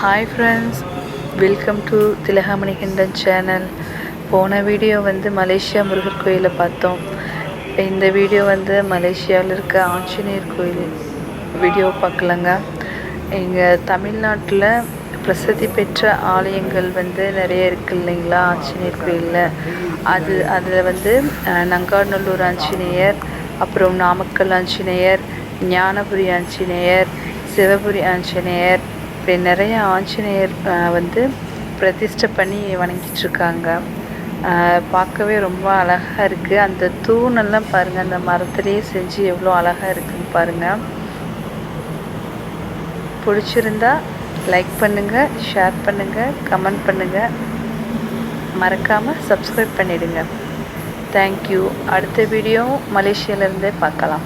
Hi friends, welcome to Thilagamanikandan channel. போன video Malaysia Murugar கோயிலை பார்த்தோம். இந்த வீடியோ மலேசியாவில் இருக்க ஆஞ்சநேயர் கோயில் வீடியோ பார்க்கலங்க. எங்கள் தமிழ்நாட்டில் பிரசித்தி பெற்ற ஆலயங்கள் நிறைய இருக்குது இல்லைங்களா ஆஞ்சநேயர் கோயிலில். அதில் நங்காநல்லூர் ஆஞ்சநேயர், அப்புறம் நாமக்கல் ஆஞ்சநேயர், ஞானபுரி ஆஞ்சநேயர், சிவபுரி ஆஞ்சநேயர், இப்படி நிறைய ஆஞ்சநேயர் பிரதிஷ்டை பண்ணி வணங்கிட்டுருக்காங்க. பார்க்கவே ரொம்ப அழகாக இருக்குது. அந்த தூணெல்லாம் பாருங்கள், அந்த மரத்துலேயே செஞ்சு எவ்வளோ அழகாக இருக்குதுன்னு பாருங்கள். பிடிச்சிருந்தா லைக் பண்ணுங்கள், ஷேர் பண்ணுங்கள், கமெண்ட் பண்ணுங்கள், மறக்காமல் சப்ஸ்கிரைப் பண்ணிவிடுங்க. தேங்க்யூ. அடுத்த வீடியோ மலேசியாவிலேருந்தே பார்க்கலாம்.